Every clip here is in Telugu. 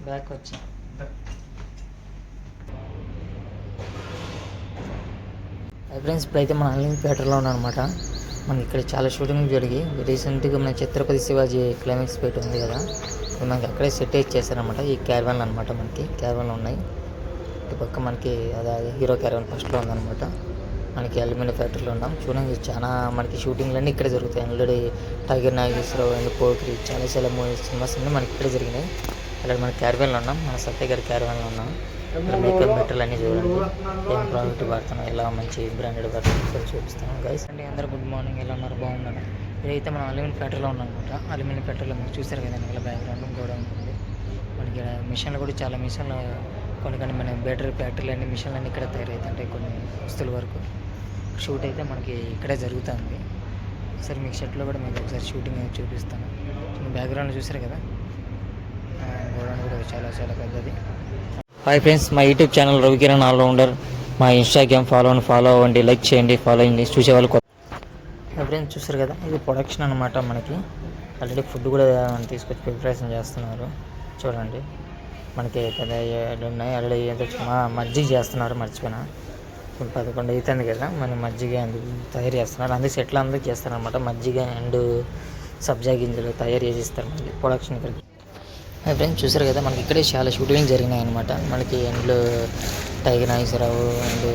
బ్యాక్ వచ్చి ఫ్రెండ్స్ ఇప్పుడైతే మన అన్లిమిటెడ్ థియేటర్లో ఉన్నాం అనమాట. మనకి ఇక్కడ చాలా షూటింగ్ జరిగి రీసెంట్గా మన ఛత్రపతి శివాజీ క్లైమాక్స్ పెట్టి ఉంది కదా, మనకి అక్కడే సెట్ చేశారనమాట. ఈ క్యారవాన్లు అనమాట, మనకి క్యారవాన్లు ఉన్నాయి. ఇటు పక్క మనకి అదే హీరో క్యారవాన్ ఫస్ట్లో ఉందన్నమాట. మనకి అల్యూమినియం ఫ్యాక్టరీలో ఉన్నాం. చూడండి చాలా మనకి షూటింగ్లన్నీ ఇక్కడే జరుగుతాయి. Already Tiger Nageswara Rao and Pokiri చాలా చాలా సినిమాస్ అన్నీ మనకి ఇక్కడే జరిగినాయి. అలాగే మన క్యారవాన్లో ఉన్నాం, మన సత్య గారి క్యారవాన్లో ఉన్నాం. మేకప్ మెటీరియల్ అన్నీ చూడండి, ఏం ప్రోడక్ట్ వాడుతున్నాం, ఎలా మంచి బ్రాండెడ్ వాడుతున్నాం చూపిస్తాను గైస్. అండి అందరూ గుడ్ మార్నింగ్, ఎలా ఉన్నారు, బాగున్నారు. ఇదైతే మనం అల్యూమినియం ఫ్యాక్టరీలో ఉన్నాం అనమాట. అల్యూమినియం ఫ్యాక్టరీలో మీరు చూసారు కదా, ఇలా బ్యాక్గ్రౌండ్ కూడా ఉంటుంది. మనకి మిషన్లు కూడా చాలా మిషన్లు, కొన్ని మన బ్యాటరీ ఫ్యాక్టరీలు అన్ని మిషన్లు అన్నీ ఇక్కడ తయారవుతుంటాయి. కొన్ని వస్తువుల వరకు షూట్ అయితే మనకి ఇక్కడే జరుగుతుంది. సరే మీకు షర్ట్లో కూడా మీకు ఒకసారి షూటింగ్ చూపిస్తాను. బ్యాక్గ్రౌండ్ చూసారు కదా, గోడౌన్ కూడా చాలా చాలా పెద్దది. హాయ్ ఫ్రెండ్స్, మా యూట్యూబ్ ఛానల్ రవికిరణ్ ఆల్రౌండర్. మా ఇన్స్టాగ్రామ్ ఫాలో అవ్వండి, లైక్ చేయండి, ఫాలో అయ్యండి చూసేవాళ్ళు. ఫ్రెండ్స్ చూసారు కదా, ఇది ప్రొడక్షన్ అనమాట. మనకి ఆల్రెడీ ఫుడ్ కూడా తీసుకొచ్చి ప్రిపరేషన్ చేస్తున్నారు. చూడండి మనకి పెద్ద ఉన్నాయి. ఆల్రెడీ ఏదో మజ్జిగ చేస్తున్నారు, మర్చిపోయినా. ఇప్పుడు 11 అవుతుంది కదా, మన మజ్జిగ అందుకు తయారు చేస్తున్నారు. అందుకే సెట్లు అందరికి చేస్తారనమాట. మజ్జిగ అండ్ సబ్జా గింజలు తయారు చేసి ఇస్తారు మనకి ప్రొడక్షన్ ఇక్కడికి. ఫ్రెండ్స్ చూసారు కదా, మనకి ఇక్కడే చాలా షూటింగ్ జరిగినాయి అనమాట. మనకి ఎండ్లో Tiger Nageswara Rao and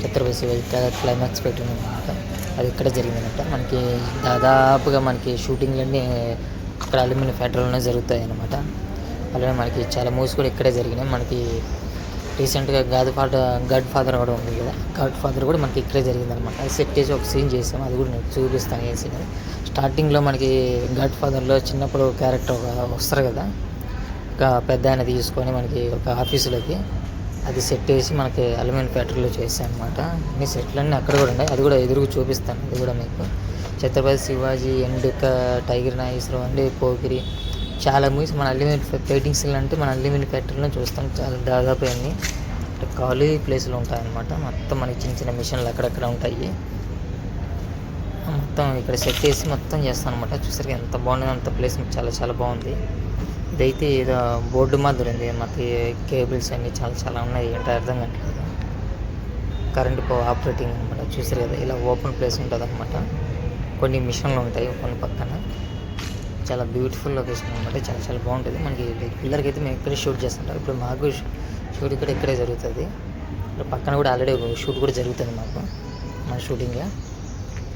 Chhatrapati Shivaji climax పెట్టింది అనమాట. అది ఇక్కడే జరిగిందనమాట. మనకి దాదాపుగా మనకి షూటింగ్లన్నీ ఇక్కడ అల్యూమినియం ఫ్యాక్టరీలోనే జరుగుతాయి అనమాట. అలాగే మనకి చాలా మూవీస్ కూడా ఇక్కడే జరిగినాయి. మనకి రీసెంట్గా గాడ్ ఫాదర్ కూడా ఉంది కదా, గాడ్ ఫాదర్ కూడా మనకి ఇక్కడే జరిగిందనమాట. అది సెట్ చేసి ఒక సీన్ చేసాము, అది కూడా నేను చూపిస్తాను. ఏ సీన్ స్టార్టింగ్లో మనకి గాడ్ ఫాదర్లో చిన్నప్పుడు క్యారెక్టర్ వస్తారు కదా, ఒక పెద్ద ఆయన తీసుకొని మనకి ఒక ఆఫీసులోకి అది సెట్ చేసి మనకి అల్యూమినియం ఫ్యాక్టరీలో చేసాం అనమాట. మీ సెట్లన్నీ అక్కడ కూడా ఉన్నాయి, అది కూడా ఎదురుగా చూపిస్తాను. అది కూడా మీకు Chhatrapati Shivaji and Tiger Nageswara Rao and Pokiri చాలా మూవీస్ మన అల్యూమినియం పెయింటింగ్స్ అంటే మన అల్యూమినియం ఫ్యాక్టరీలో చూస్తాం. చాలా దాదాపు అన్నీ ఖాళీ ప్లేస్లు ఉంటాయన్నమాట. మొత్తం మనకి చిన్న చిన్న మిషన్లు అక్కడక్కడ ఉంటాయి. మొత్తం ఇక్కడ సెట్ చేసి మొత్తం చేస్తాం అనమాట. చూసరికి ఎంత బాగుంది, అంత ప్లేస్ చాలా చాలా బాగుంది. ఇదైతే ఏదో బోర్డు మాదిరి ఉంది, మనకి కేబుల్స్ అన్నీ చాలా చాలా ఉన్నాయి. ఏంటో అర్థం కావట్లేదు. కరెంట్ ఆపరేటింగ్ అనమాట. చూసారు కదా, ఇలా ఓపెన్ ప్లేస్ ఉంటుంది అనమాట. కొన్ని మిషన్లు ఉంటాయి కొన్ని పక్కన. చాలా బ్యూటిఫుల్ లొకేషన్ అనమాట. చాలా చాలా బాగుంటుంది. మనకి పిల్లలకి అయితే మేము ఇక్కడే షూట్ చేస్తుంటాం. ఇప్పుడు మాకు షూట్ ఇక్కడే జరుగుతుంది. ఇప్పుడు పక్కన కూడా ఆల్రెడీ షూట్ కూడా జరుగుతుంది మాకు, మన షూటింగ్గా.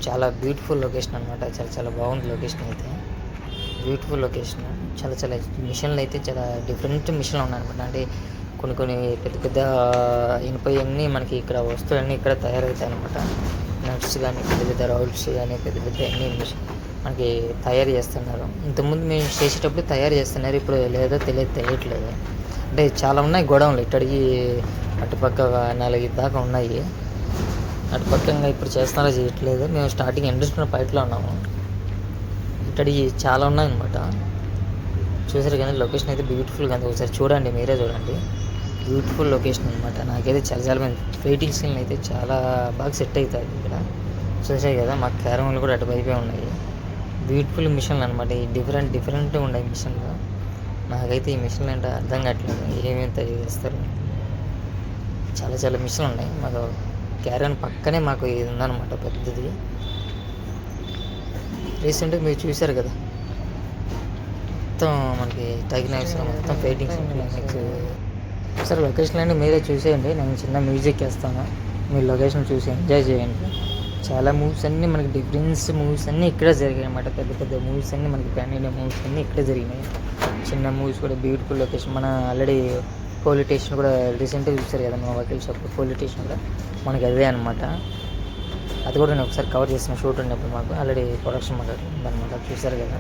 చాలా బ్యూటిఫుల్ లొకేషన్ అనమాట. చాలా చాలా బాగుంది లొకేషన్ అయితే, బ్యూటిఫుల్ లొకేషన్. చాలా చాలా మిషన్లు అయితే చాలా డిఫరెంట్ మిషన్లు ఉన్నాయన్నమాట. అంటే కొన్ని పెద్ద పెద్ద ఇనుపయన్నీ మనకి ఇక్కడ వస్తువులన్నీ ఇక్కడ తయారవుతాయి అనమాట. నట్స్ కానీ పెద్ద పెద్ద రౌల్స్ కానీ పెద్ద పెద్ద అన్ని మిషన్ మనకి తయారు చేస్తున్నారు. ఇంతకుముందు మేము చేసేటప్పుడు తయారు చేస్తున్నారు, ఇప్పుడు లేదో తెలియట్లేదు. అంటే చాలా ఉన్నాయి గోడౌన్లు. ఇక్కడికి అటుపక్క 4 దాకా ఉన్నాయి. అటుపక్కంగా ఇప్పుడు చేస్తున్నారో చేయట్లేదు. మేము స్టార్టింగ్ ఇండస్ట్రియల్ పైట్లో ఉన్నాము. ఇక్కడికి చాలా ఉన్నాయన్నమాట. చూసారు కానీ లొకేషన్ అయితే బ్యూటిఫుల్గా ఉంది. ఒకసారి చూడండి, మీరే చూడండి. బ్యూటిఫుల్ లొకేషన్ అనమాట. నాకైతే చాలా చాలా మంది వెయిటింగ్ సీన్లు అయితే చాలా బాగా సెట్ అవుతాయి ఇక్కడ. చూసాయి కదా, మా క్యారవాన్లు కూడా అటువైపే ఉన్నాయి. బ్యూటిఫుల్ మిషన్లు అనమాట. ఈ డిఫరెంట్ ఉన్నాయి మిషన్లు. నాకైతే ఈ మిషన్లు అంటే అర్థం కావట్లేదు, ఏమేమి తయారు చేస్తారు. చాలా చాలా మిషన్లు ఉన్నాయి. మాకు క్యారవాన్ పక్కనే మాకు ఇది ఉందన్నమాట, పెద్దది. రీసెంట్గా మీరు చూశారు కదా, మొత్తం మనకి టైగర్ నాగేశ్వరరావు మొత్తం పెయింటింగ్స్ మీకు ఒకసారి లొకేషన్ అన్నీ మీరే చూసేయండి. నేను చిన్న మ్యూజిక్ వేస్తాను, మీరు లొకేషన్ చూసి ఎంజాయ్ చేయండి. చాలా మూవీస్ అన్నీ మనకి డిఫరెన్స్ మూవీస్ అన్నీ ఇక్కడే జరిగాయి అన్నమాట. పెద్ద పెద్ద మూవీస్ అన్నీ మనకి పాన్ ఇండియా మూవీస్ అన్నీ ఇక్కడే జరిగినాయి. చిన్న మూవీస్ కూడా బ్యూటిఫుల్ లొకేషన్. మన ఆల్రెడీ పోలీస్ స్టేషన్ కూడా రీసెంట్గా చూసారు కదా, మా వకీల్ షాప్ పోలీస్ స్టేషన్ కూడా మనకి అదే అనమాట. అది కూడా నేను ఒకసారి కవర్ చేసిన షూట్ ఉన్నప్పుడు మాకు ఆల్రెడీ ప్రొడక్షన్ ఉందన్నమాట. చూసారు కదా,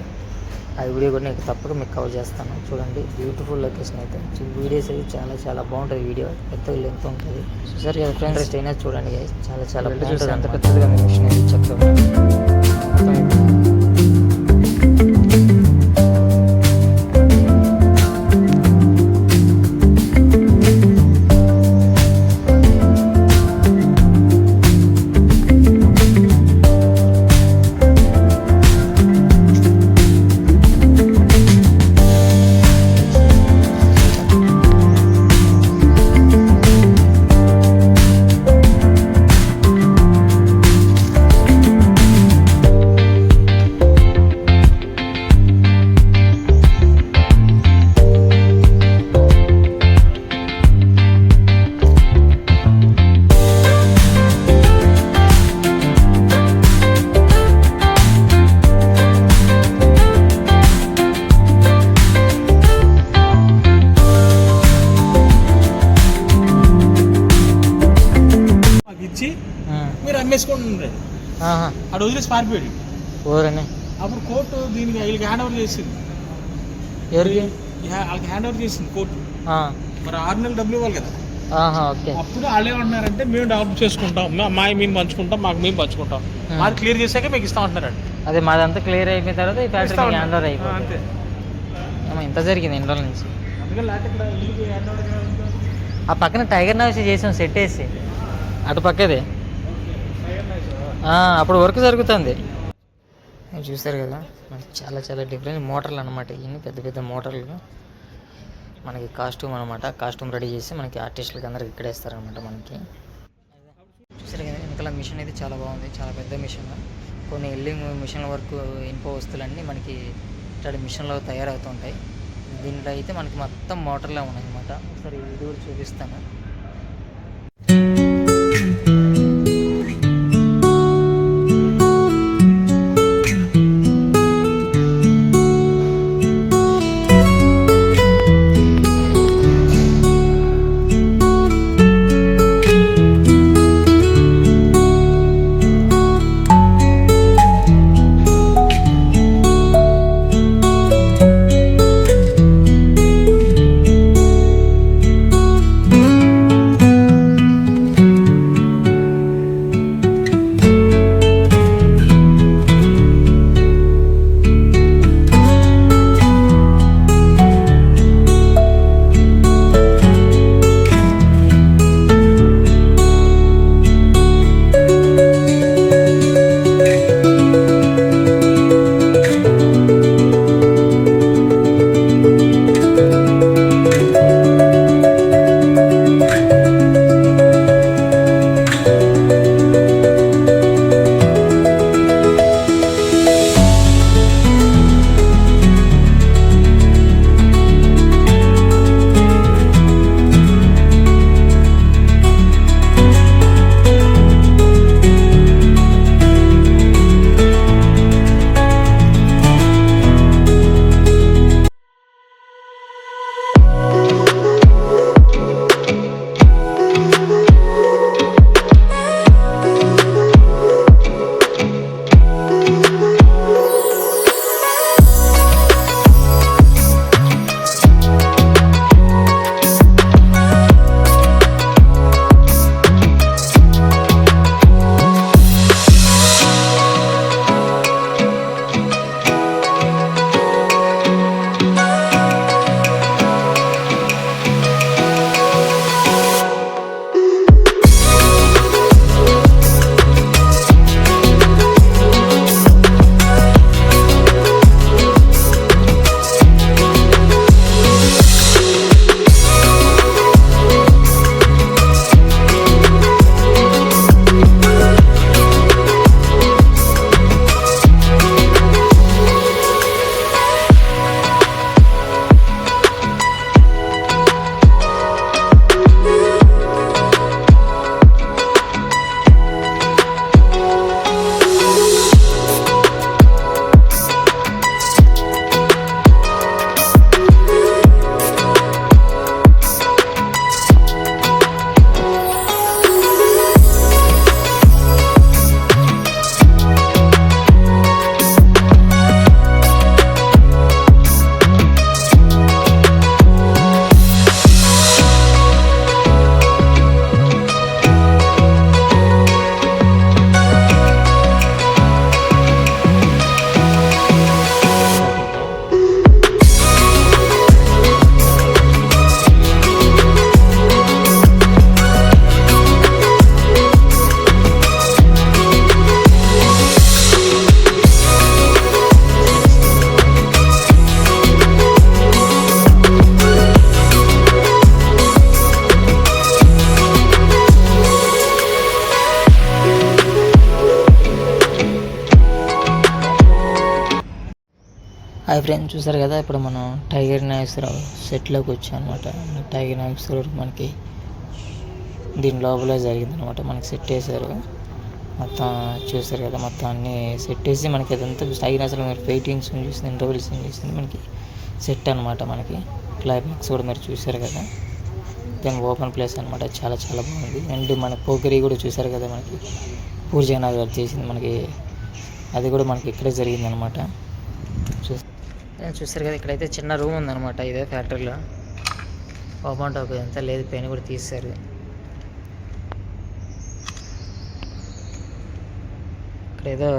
ఆ వీడియో కూడా నేను తప్పక మీకు కవర్ చేస్తాను. చూడండి, బ్యూటిఫుల్ లొకేషన్ అయితే. వీడియోస్ అయితే చాలా చాలా బాగుంటుంది. వీడియో పెద్ద లెంత్ ఉంటుంది. చూసారు కదా ఫ్రెండ్స్, ఇంట్రెస్ట్ అయినా చూడండి. చాలా చాలా బాగుంటుంది. అంత పెద్దగా మిషన్ అయితే చక్కగా అటు వదిలేసి పారిపోయాడు. ఓరని అప్పుడు కోర్టు దీనికి వీళ్ళకి హ్యాండ్ ఓవర్ చేసింది. ఎవరికి? వాళ్ళకి హ్యాండ్ ఓవర్ చేసింది కోర్టు. మరి 6 నెలలు డబ్బులు ఇవ్వాలి కదా. ఓకే. అప్పుడు వాళ్ళు ఏమంటున్నారంటే మేము డెవలప్ చేసుకుంటాం, మేము పంచుకుంటాం, మేము పంచుకుంటాం, మాది క్లియర్ చేశాక మీకు ఇస్తాం అంటున్నారండి. అదే మాదంతా క్లియర్ అయిపోయిన తర్వాత ఈ ఫ్యాక్టరీ హ్యాండ్ ఓవర్ అయిపోయింది. అంతే. ఇంత జరిగింది ఎన్ని రోజుల నుంచి. అందుకని లేకపోతే ఇక్కడ వీళ్ళకి హ్యాండ్ ఓవర్ ఆ పక్కన టైగర్ నైస్ చేసాం సెట్ వేసి అటు పక్కదే. అప్పుడు వర్క్ జరుగుతుంది. చూస్తారు కదా మనకి చాలా చాలా డిఫరెంట్ మోటార్లు అనమాట. ఇవన్నీ పెద్ద పెద్ద మోటార్లు మనకి కాస్ట్యూమ్ అనమాట. కాస్ట్యూమ్ రెడీ చేసి మనకి ఆర్టిస్టులకి అందరికి ఇక్కడ వేస్తారనమాట. మనకి చూసారు కదా వెనకాల మిషన్ అయితే చాలా బాగుంది, చాలా పెద్ద మిషన్. కొన్ని ఎల్లింగ్ మిషన్ల వరకు ఇనుప వస్తువులన్నీ మనకి ఇట్లాంటి మిషన్లో తయారవుతుంటాయి. దీంట్లో అయితే మనకి మొత్తం మోటార్లే ఉన్నాయి అనమాట. ఒకసారి ఇది కూడా చూపిస్తాను. హాయ్ ఫ్రెండ్స్, చూసారు కదా ఇప్పుడు మనం టైగర్ నాగేశ్వరరావు సెట్లోకి వచ్చాం అనమాట. టైగర్ నాగేశ్వరరావు మనకి దీని లోపల జరిగిందనమాట. మనకి సెట్ వేసారు మొత్తం. చూసారు కదా మొత్తం అన్నీ సెట్ వేసి మనకి అదంతా టైగర్ అసలు మీరు పెయింటింగ్స్ చూసింది, ఇంటర్వెల్స్ చూసింది మనకి సెట్ అనమాట. మనకి క్లైమాక్స్ కూడా మీరు చూసారు కదా. దాని ఓపెన్ ప్లేస్ అనమాట. చాలా చాలా బాగుంది. అండ్ మన పోకరీ కూడా చూసారు కదా మనకి పూరి జగన్నాథ్ గారు చేసింది మనకి, అది కూడా మనకి ఇక్కడే జరిగిందనమాట. చూస్తారు కదా, ఇక్కడైతే చిన్న రూమ్ ఉందన్నమాట. ఇదే ఫ్యాక్టరీలో ఓపెన్ టాప్ ఎంత లేదు, పెయిన్ కూడా తీస్తారు. ఇక్కడ ఏదో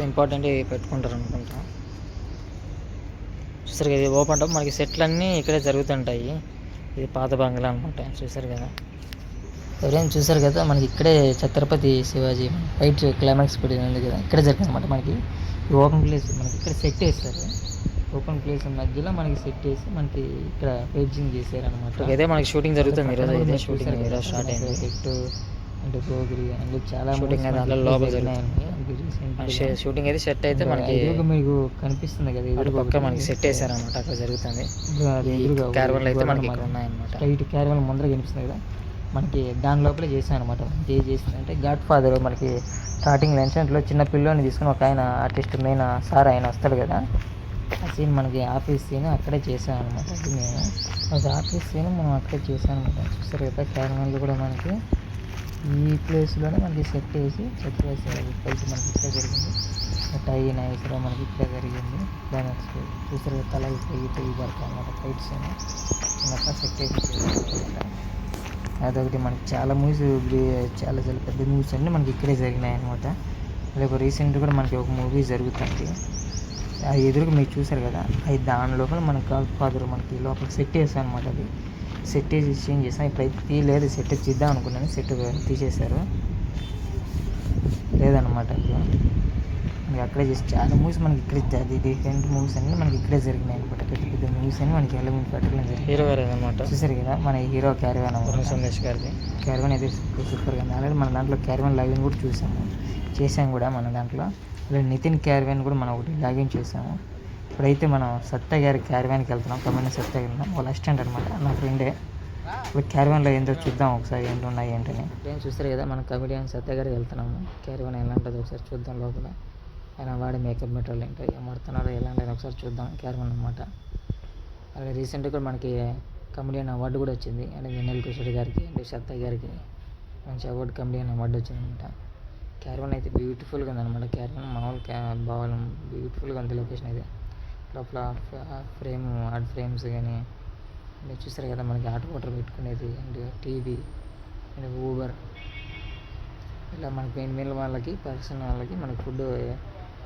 ఇంపార్టెంట్ పెట్టుకుంటారు అనుకుంటా. చూసారు కదా, ఇది ఓపెన్ టాప్. మనకి సెట్లు అన్నీ ఇక్కడే జరుగుతుంటాయి. ఇది పాత బంగ్లా అనమాట. చూసారు కదా, ఎవరైనా చూసారు కదా, మనకి ఇక్కడే ఛత్రపతి శివాజీ ఫైట్ క్లైమాక్స్ పెట్టి ఉంది కదా, ఇక్కడే జరిగింది అనమాట. మనకి ఈ ఓపెన్ ప్లేస్ మనకి ఇక్కడ సెట్ వేస్తారు. ఓపెన్ ప్లేస్ మధ్యలో మనకి సెట్ వేసి మనకి ఇక్కడ ఫైటింగ్ చేశారు అనమాట. ఇదే మనకి షూటింగ్ జరుగుతుంది ఈరోజు. అయితే షూటింగ్ ఈరోజు స్టార్ట్ అయింది. సెట్ అంటే గోగిరి అంటే చాలా షూటింగ్ అయితే లోపల జరుగుతుంది. షూటింగ్ అయితే సెట్ అయితే మనకి మీకు కనిపిస్తుంది కదా, ఎదురు పక్క మనకి సెట్ వేసారనమాట. అక్కడ జరుగుతుంది. క్యారవన్లు అయితే మనకి ఇక్కడ ఉన్నాయన్నమాట. ఇటు క్యారవన్ ముందర కనిపిస్తుంది కదా, మనకి దాని లోపలే చేశాను అనమాట. ఏ చేసిందంటే గాడ్ ఫాదర్ మనకి స్టార్టింగ్ లెన్సెంట్లో చిన్న పిల్లోని తీసుకుని ఒక ఆయన ఆర్టిస్ట్ మెయిన్ సార్ ఆయన వస్తాడు కదా, ఆ సీన్ మనకి ఆఫీస్ సీన్ అక్కడే చేశాను అనమాట. అది మేము అది ఆఫీస్ సీన్ మనం అక్కడే చేశాను అనమాట. చూస్తారు కదా, క్యారవన్లు కూడా మనకి ఈ ప్లేస్లోనే మనకి సెట్ వేసి పైకి మనకి ఇక్కడే జరిగింది. టై నైస్లో మనకి ఇక్కడే జరిగింది. క్లైమాక్స్ చూస్తారు కదా, తల పెయ్యి పడతాయి అనమాట. ఫైట్ సీన్ చిన్నప్ప సెట్ వేసి అదొకటి. మనకి చాలా మూవీస్ చాలా పెద్ద మూవీస్ అన్నీ మనకి ఇక్కడే జరిగినాయి అనమాట. రేపు రీసెంట్ కూడా మనకి ఒక మూవీ జరుగుతుంది. అది ఎదురుగా మీరు చూసారు కదా, అది దాని లోపల మన గాడ్ ఫాదర్ మనకి లోపల సెట్ వేసాం అనమాట. అది సెట్ వేసి చేంజ్ చేసాం. ఇప్పుడైతే తీయలేదు, సెట్ తీద్దాం అనుకున్నాను, సెట్ తీసేశారు, లేదనమాట. మనకి అక్కడే చేసి చాలా మూవీస్ మనకి ఇక్కడే డిఫరెంట్ మూవీస్ అన్నీ మనకి ఇక్కడే జరిగినాయి అనమాట. పెద్ద పెద్ద మూవీస్ అన్నీ మనకి ఎలిమెంట్ పెట్టడం జరిగింది. హీరో గారు అనమాట. చూసారు కదా, మన హీరో క్యారవాన్ సందేశ్ గారిది క్యారవాన్ అయితే సూపర్గా ఉంది. ఆల్రెడీ మన దాంట్లో క్యారవాన్ లాగిన్ కూడా చేసాం కూడా మన దాంట్లో. ఇలా నితిన్ క్యారవాన్ కూడా మనం ఒకటి లాగిన్ చేసాము. ఇప్పుడైతే మనం సత్య గారి క్యారవాన్కి వెళ్తున్నాం. కమిటీ సత్య గారి వాళ్ళ అసిస్టెంట్ అనమాట, నా ఫ్రెండే. ఇప్పుడు క్యారవాన్లో ఏంటో చూద్దాం ఒకసారి, ఏంటి ఉన్నాయి ఏంటని. ఏం చూస్తారు కదా, మన కమిడియన్ సత్య గారికి వెళ్తున్నాము. క్యారవాన్ ఎలా ఉంటుందో ఒకసారి చూద్దాం. లోపల ఆయన వాడే మేకప్ మెటీరియల్ ఏంటో ఏమడుతున్నారో ఎలాంటి ఒకసారి చూద్దాం. క్యారవాన్ అనమాట. అలాగే రీసెంట్గా కూడా మనకి కమిడియన్ అవార్డు కూడా వచ్చింది. అంటే వెన్నెల కిషోర్ గారికి అంటే సత్య గారికి మంచి అవార్డు, కమిడియన్ అవార్డు వచ్చింది అనమాట. క్యారవాన్ అయితే బ్యూటిఫుల్గా ఉందన్నమాట. క్యారవాన్ మామూలు బాగా బ్యూటిఫుల్గా ఉంది లొకేషన్ అయితే. లోపల ఆర్ట్ ఫ్రేమ్స్ కానీ మీరు చూస్తారు కదా, మనకి హాట్ వాటర్ పెట్టుకునేది అండ్ టీవీ అండ్ ఊబర్, ఇలా మనకి మెయిన్ వాళ్ళకి పర్సన్ వాళ్ళకి మనకి ఫుడ్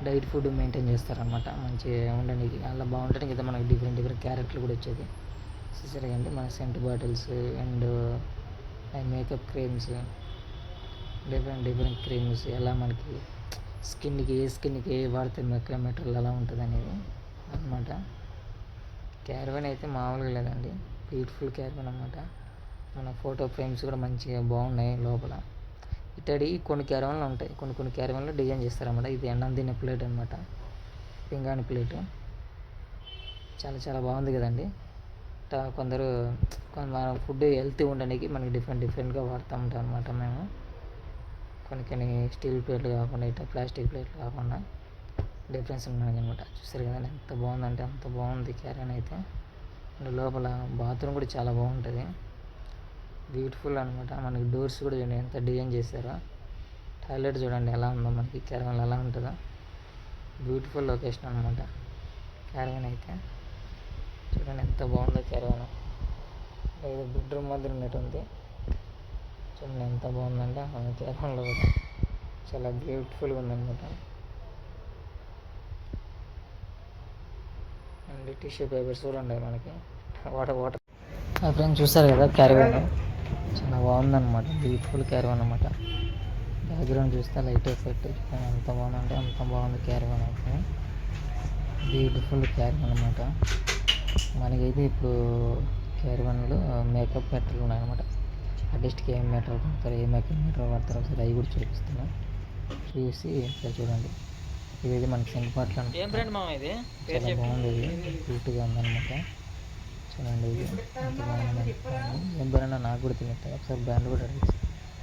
డైట్ ఫుడ్ మెయింటైన్ చేస్తారనమాట. మంచిగా ఉండడానికి అలా బాగుంటుంది కదా. మనకి డిఫరెంట్ క్యారెట్లు కూడా వచ్చేది. చూసారు కండి, మన cent bottles and makeup creams, different creams, ఎలా మనకి స్కిన్కి ఏ వాడితే మేకప్ మెటీరియల్ ఎలా ఉంటుంది అనేది అనమాట. క్యారవాన్ అయితే మామూలుగా లేదండి, బ్యూటిఫుల్ క్యారవాన్ అనమాట. మన ఫోటో ఫ్రేమ్స్ కూడా మంచిగా బాగున్నాయి లోపల. ఇట్టడి కొన్ని క్యారవాన్లు ఉంటాయి, కొన్ని క్యారవాన్లు డిజైన్ చేస్తారన్నమాట. ఇది అన్నం తినే ప్లేట్ అనమాట, పింగాణి ప్లేట్. చాలా బాగుంది కదండి. కొందరు మన ఫుడ్ హెల్తీ ఉండడానికి మనకి డిఫరెంట్గా వాడుతూ ఉంటాం అనమాట. మేము కొన్ని స్టీల్ ప్లేట్లు కాకుండా ఇట్లా ప్లాస్టిక్ ప్లేట్లు కాకుండా డిఫరెన్స్ ఉన్నది అనమాట. చూస్తారు కదా, ఎంత బాగుందంటే అంత బాగుంది క్యారవాన్ అయితే. అండ్ లోపల బాత్రూమ్ కూడా చాలా బాగుంటుంది, బ్యూటిఫుల్ అనమాట. మనకి డోర్స్ కూడా చూడండి ఎంత డిజైన్ చేశారో. టాయిలెట్ చూడండి ఎలా ఉందో, మనకి క్యారవాన్ ఎలా ఉంటుందో. బ్యూటిఫుల్ లొకేషన్ అనమాట క్యారవాన్ అయితే. చూడండి ఎంత బాగుందో క్యారవాన్. ఏదో బెడ్రూమ్ మాదిరి ఉన్నట్టుంది. చూడండి ఎంత బాగుందంటే క్యారవాన్లో కూడా చాలా బ్యూటిఫుల్గా ఉందన్నమాట. అండ్ టిష్యూ పేపర్స్ కూడా ఉన్నాయి మనకి, వాటర్ ఫ్రెండ్స్ చూస్తారు కదా, క్యారవాన్ చాలా బాగుందన్నమాట. బ్యూటిఫుల్ క్యారవాన్ అనమాట. బ్యాక్గ్రౌండ్ చూస్తే లైట్ ఎఫెక్ట్ ఎంత బాగుందంటే అంత బాగుంది క్యారవాన్ అయితే. బ్యూటిఫుల్ క్యారవాన్ అనమాట. మనకైతే ఇప్పుడు క్యారవాన్లో మేకప్ మెటీరియల్ ఉన్నాయన్నమాట. ఆర్టిస్ట్కి ఏం మెటీరియల్ వాడతారు, ఏ మేకప్ మెటీరియల్ వాడతారు ఒకసారి అవి కూడా చూపిస్తున్నాను. చూసి ఇక్కడ చూడండి, ఇదైతే మనకి సెంట్ బాటిల్ ఇది చాలా బాగుంది, ఇది క్యూట్గా ఉందన్నమాట. చూడండి ఇది ఎంత బాగుంది. ఏం బ్రాండ్ నాకు కూడా తెలియదు, ఒకసారి బ్రాండ్ కూడా అడిగి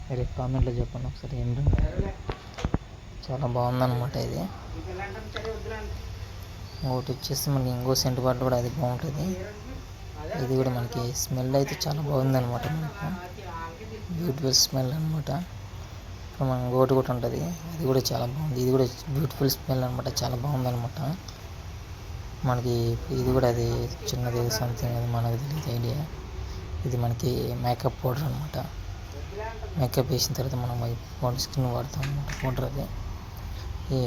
మీరు కామెంట్లో చెప్పండి ఒకసారి ఏం బ్రాండ్. చాలా బాగుందన్నమాట ఇది. ఇంకోటి వచ్చేసి మనకి ఇంకో సెంట్ బాటిల్ కూడా అది బాగుంటుంది. ఇది కూడా మనకి స్మెల్ అయితే చాలా బాగుందన్నమాట. మనకు బ్యూటిఫుల్ స్మెల్ అనమాట. ఇప్పుడు మనం ఇంకోటి కూడా ఉంటుంది, అది కూడా చాలా బాగుంది. ఇది కూడా బ్యూటిఫుల్ స్మెల్ అనమాట, చాలా బాగుంది అనమాట. మనకి ఇది కూడా అది చిన్నది సంథింగ్, అది మనకు తెలియదు ఐడియా. ఇది మనకి మేకప్ పౌడర్ అనమాట. మేకప్ వేసిన తర్వాత మనం స్కిన్ వాడతాం అనమాట పౌడర్ అది. ఈ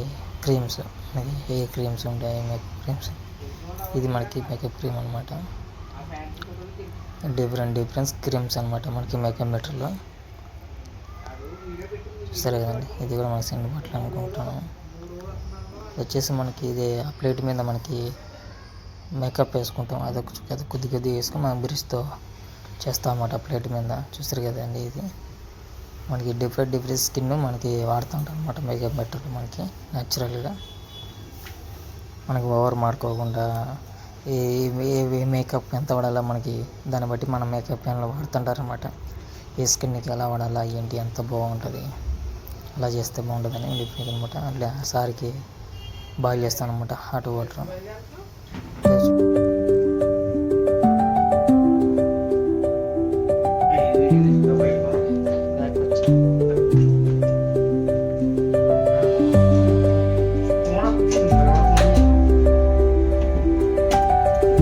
క్రీమ్స్, మనకి ఏ క్రీమ్స్ ఉంటాయి, మేకప్ క్రీమ్స్. ఇది మనకి మేకప్ క్రీమ్ అనమాట. డిఫరెంట్ క్రీమ్స్ అనమాట మనకి మేకప్ మెటీరియల్లో. సరే కదండి, ఇది కూడా మనకి సెండ్ బట్టలు అనుకుంటాను. వచ్చేసి మనకి ఇది ఆ ప్లేట్ మీద మనకి మేకప్ వేసుకుంటాం, అది కొద్ది వేసుకొని మనం బ్రష్తో చేస్తాం అన్నమాట ప్లేట్ మీద. చూస్తారు కదండి, ఇది మనకి డిఫరెంట్ స్కిన్ మనకి వాడుతుంటాం అనమాట మేకప్ మెటీరియల్ మనకి న్యాచురల్గా. మనకి ఓవర్ మార్కోకుండా ఏ మేకప్ ఎంత వాడాలో మనకి దాన్ని బట్టి మనం మేకప్ పెన్లో వాడుతుంటారు అనమాట. ఏ స్కిన్కి ఎలా వాడాలా ఏంటి ఎంత బాగుంటుంది, అలా చేస్తే బాగుంటుందని డిఫరెంట్ అనమాట. అట్లా సారికి బాయిల్ చేస్తాను అనమాట హాట్ వాటర్.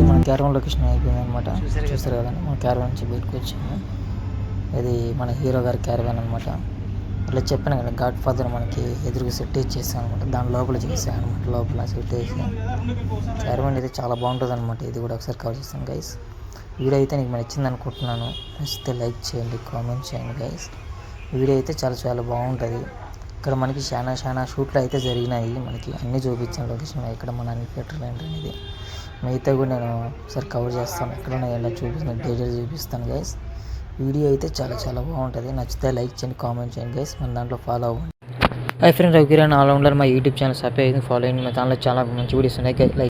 మన క్యారవాన్ లొకేషన్ అయిపోయింది అనమాట. చూస్తారు కదండి, మన క్యారవాన్ నుంచి బయటకు వచ్చాము. ఇది మన హీరో గారి క్యారవాన్ అనమాట. అట్లా చెప్పాను కదా, గాడ్ ఫాదర్ మనకి ఎదురుగా సెట్ చేసాను అనమాట. దాని లోపల చేసాను అనమాట, లోపల సెట్ చేసి. క్యారవాన్ అయితే చాలా బాగుంటుంది అనమాట. ఇది కూడా ఒకసారి కవర్ చేస్తాను గైస్. వీడియో అయితే నీకు నచ్చింది అనుకుంటున్నాను. నచ్చితే లైక్ చేయండి, కామెంట్ చేయండి గైస్. వీడియో అయితే చాలా బాగుంటుంది. ఇక్కడ మనకి చాలా షూట్లు అయితే జరిగినాయి, మనకి అన్నీ చూపించాను లొకేషన్. ఇక్కడ మన థియేటర్ అనేది మిగతా కూడా నేను ఒకసారి కవర్ చేస్తాను. ఎక్కడైనా ఎలా చూపిస్తాను, డీటెయిల్స్ చూపిస్తాను గైస్. వీడియో అయితే చాలా బాగుంటుంది. నచ్చితే లైక్ చేయండి, కామెంట్ చేయండి గైస్. మన దాంట్లో ఫాలో అవ్వండి. హై ఫ్రెండ్స్, రవికిరణ్ ఆల్రౌండర్ మా యూట్యూబ్ ఛానల్ సబ్స్క్రైబ్ ఫాలో అయ్యింది. మా ఛానల్లో చాలా మంచి వీడియోస్ ఉన్నాయి. లైక్